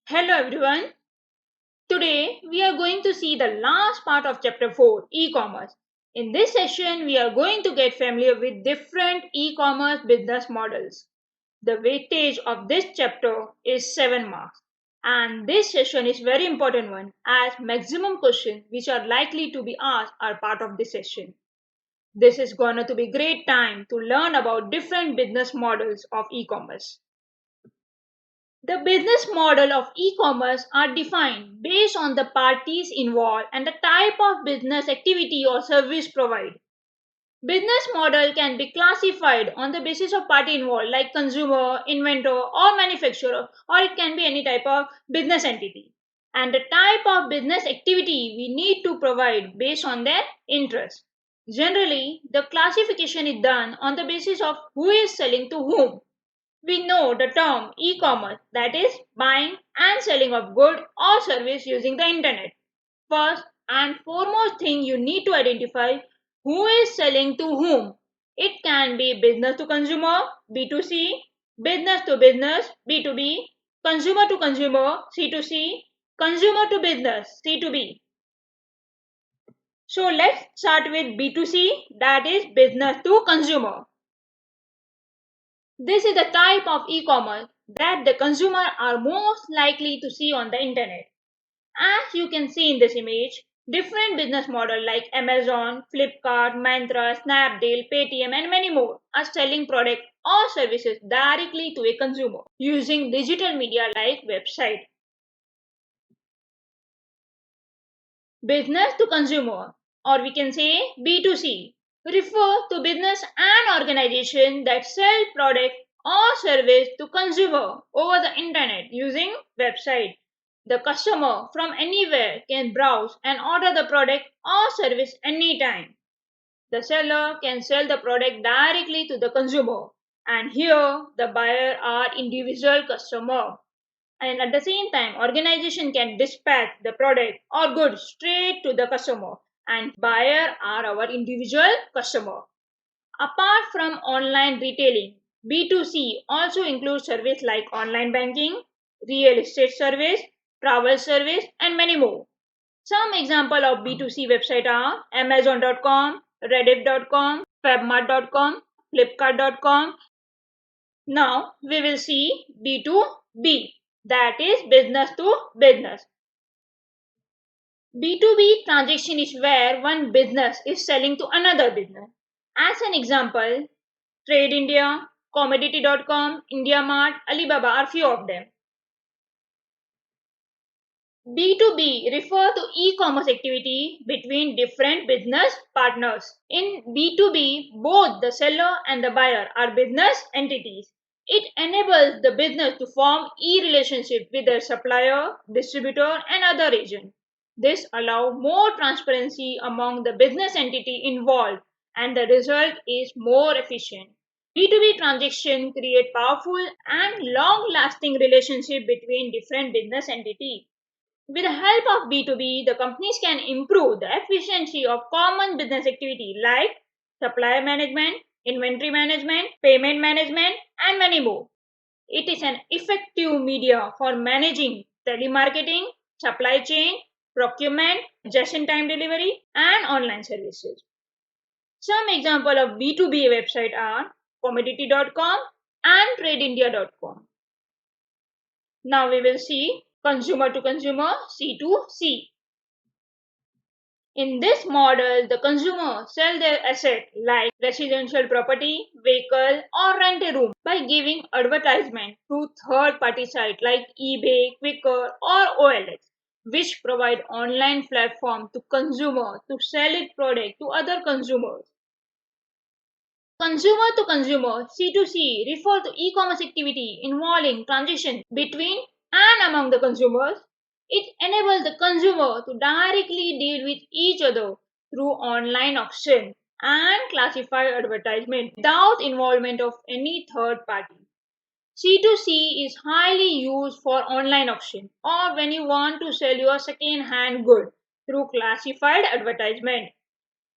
Hello everyone. Today we are going to see the last part of chapter 4, e-commerce. In this session we are going to get familiar with different e-commerce business models. The weightage of this chapter is 7 marks. And this session is very important one as maximum questions which are likely to be asked are part of this session. This is going to be great time to learn about different business models of e-commerce. The business model of e-commerce are defined based on the parties involved and the type of business activity or service provided. Business model can be classified on the basis of party involved like consumer, inventor or manufacturer, or it can be any type of business entity. And the type of business activity we need to provide based on their interest. Generally, the classification is done on the basis of who is selling to whom. We know the term e-commerce, that is buying and selling of good or service using the internet. First and foremost thing you need to identify who is selling to whom. It can be business to consumer, B2C, business to business, B2B, consumer to consumer, C2C, consumer to business, C2B. So let's start with B2C, that is business to consumer. This is the type of e-commerce that the consumer are most likely to see on the internet. As you can see in this image, different business models like Amazon, Flipkart, Myntra, Snapdeal, Paytm and many more are selling products or services directly to a consumer using digital media like website. Business to consumer, or we can say B2C, refer to business and organization that sell product or service to consumer over the internet using website. The customer from anywhere can browse and order the product or service anytime. The seller can sell the product directly to the consumer, and here the buyer are individual customer. And at the same time, organization can dispatch the product or goods straight to the customer, and buyer are our individual customer. Apart from online retailing, B2C also includes service like online banking, real estate service, travel service, and many more. Some example of B2C website are Amazon.com, Reddit.com, Fabmart.com, Flipkart.com. Now we will see B2B, that is business to business. B2B transaction is where one business is selling to another business. As an example, Trade India, Commodity.com, IndiaMart, Alibaba are few of them. B2B refer to e-commerce activity between different business partners. In B2B, both the seller and the buyer are business entities. It enables the business to form e-relationship with their supplier, distributor and other agent. This allows more transparency among the business entity involved and the result is more efficient. B2B transactions create powerful and long-lasting relationship between different business entities. With the help of B2B, the companies can improve the efficiency of common business activity like supply management, inventory management, payment management, and many more. It is an effective media for managing telemarketing, supply chain, procurement, just-in-time delivery, and online services. Some example of B2B website are commodity.com and tradeindia.com. Now we will see consumer to consumer, C2C. In this model, the consumer sell their asset like residential property, vehicle or rent a room by giving advertisement through third-party sites like eBay, Quikr or OLX, which provide online platform to consumer to sell its product to other consumers. Consumer to consumer C2C refer to e-commerce activity involving transaction between and among the consumers. It enables the consumer to directly deal with each other through online auction and classified advertisement without involvement of any third party. C2C is highly used for online auction or when you want to sell your second hand good through classified advertisement.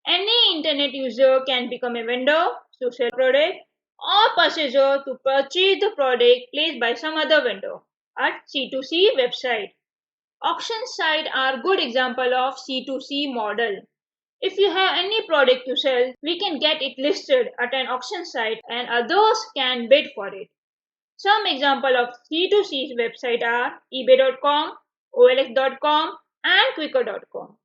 Any internet user can become a vendor to sell product or purchaser to purchase the product placed by some other vendor. at C2C website. Auction sites are good example of C2C model. If you have any product to sell, we can get it listed at an auction site and others can bid for it. Some example of C2C website are ebay.com, olx.com and quikr.com.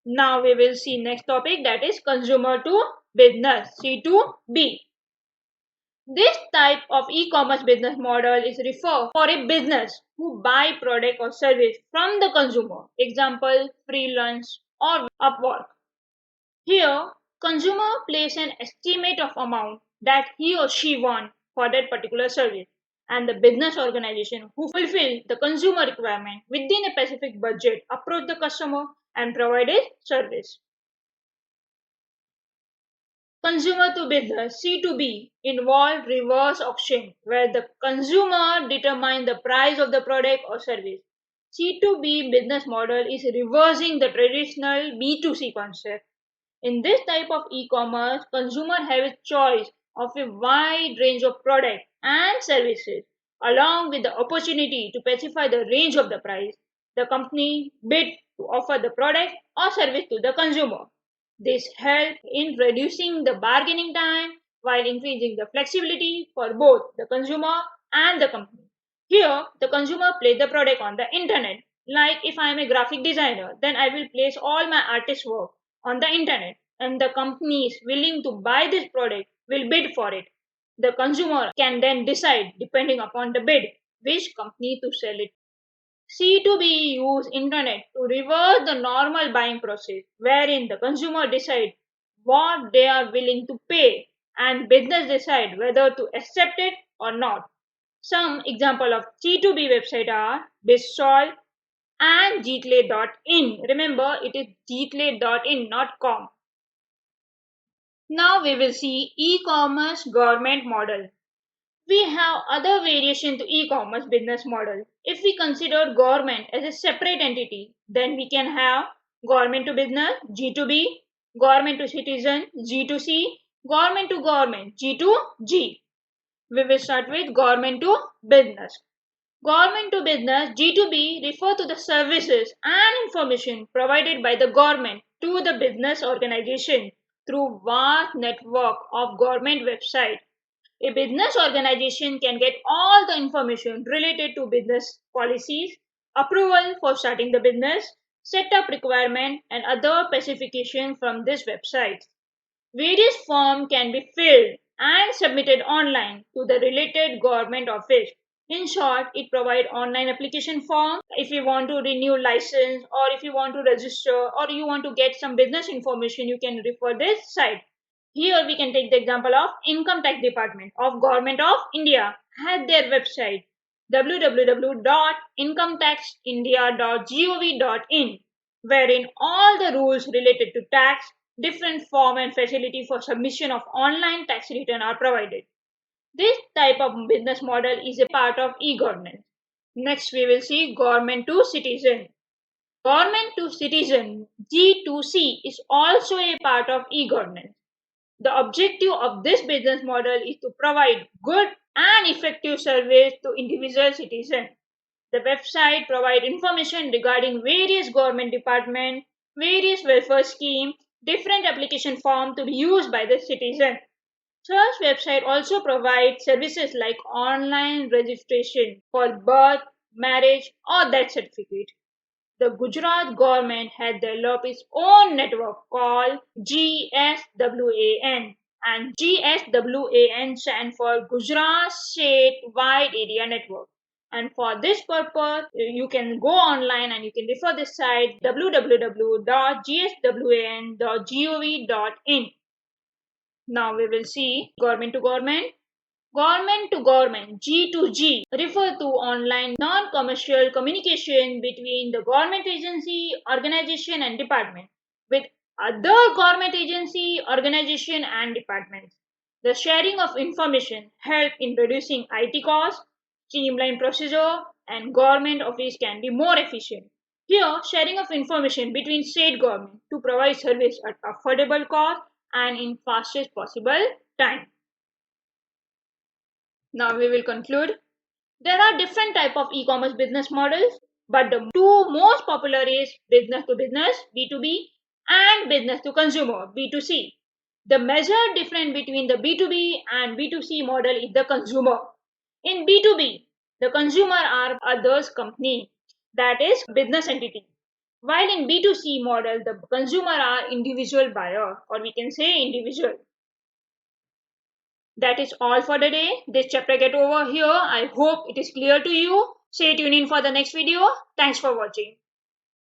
Now we will see next topic, that is consumer to business, C2B. This type of e-commerce business model is referred for a business who buy product or service from the consumer. Example, freelance or Upwork. Here, consumer place an estimate of amount that he or she want for that particular service, and the business organization who fulfill the consumer requirement within a specific budget approach the customer and provide a service. Consumer to business C2B involve reverse auction where the consumer determines the price of the product or service. C2B business model is reversing the traditional B2C concept. In this type of e-commerce, consumer have a choice of a wide range of products and services along with the opportunity to specify the range of the price. The company bid to offer the product or service to the consumer. This helps in reducing the bargaining time while increasing the flexibility for both the consumer and the company. Here, the consumer places the product on the internet. Like if I am a graphic designer, then I will place all my artist work on the internet and the companies willing to buy this product will bid for it. The consumer can then decide, depending upon the bid, which company to sell it. C2B use internet to reverse the normal buying process wherein the consumer decide what they are willing to pay and business decide whether to accept it or not. Some example of C2B website are Bizsolve and Jeetle.in. Remember, it is Jeetle.in, not com. Now we will see e-commerce government model. We have other variation to e-commerce business model. If we consider government as a separate entity, then we can have government to business, G2B, government to citizen, G2C, government, G2G. We will start with government to business. Government to business, G2B, refer to the services and information provided by the government to the business organization through vast network of government websites. A business organization can get all the information related to business policies, approval for starting the business, setup requirement, and other specifications from this website. Various forms can be filled and submitted online to the related government office. In short, it provides online application form if you want to renew license or if you want to register or you want to get some business information, you can refer this site. Here we can take the example of Income Tax Department of Government of India had their website www.incometaxindia.gov.in wherein all the rules related to tax, different form and facility for submission of online tax return are provided. This type of business model is a part of e-governance. Next we will see government to citizen. Government to citizen G2C is also a part of e-governance. The objective of this business model is to provide good and effective service to individual citizens. The website provides information regarding various government departments, various welfare schemes, different application forms to be used by the citizen. Such website also provides services like online registration for birth, marriage, or death certificate. The Gujarat government had developed its own network called GSWAN, and GSWAN stands for Gujarat State Wide Area Network. And for this purpose, you can go online and you can refer this site www.gswan.gov.in. Now we will see government to government. Government to government G2G refer to online non-commercial communication between the government agency, organization and department with other government agency, organization and departments. The sharing of information help in reducing IT costs, streamline procedure and government office can be more efficient. Here, sharing of information between state government to provide service at affordable cost and in fastest possible time. Now we will conclude. There are different type of e-commerce business models, but the two most popular is business to business, B2B, and business to consumer, B2C. The major difference between the B2B and B2C model is the consumer. In B2B, the consumer are others company, that is business entity. While in B2C model, the consumer are individual buyer, or we can say individual. That is all for the day. This chapter get over here. I hope it is clear to you. Stay tuned in for the next video. Thanks for watching.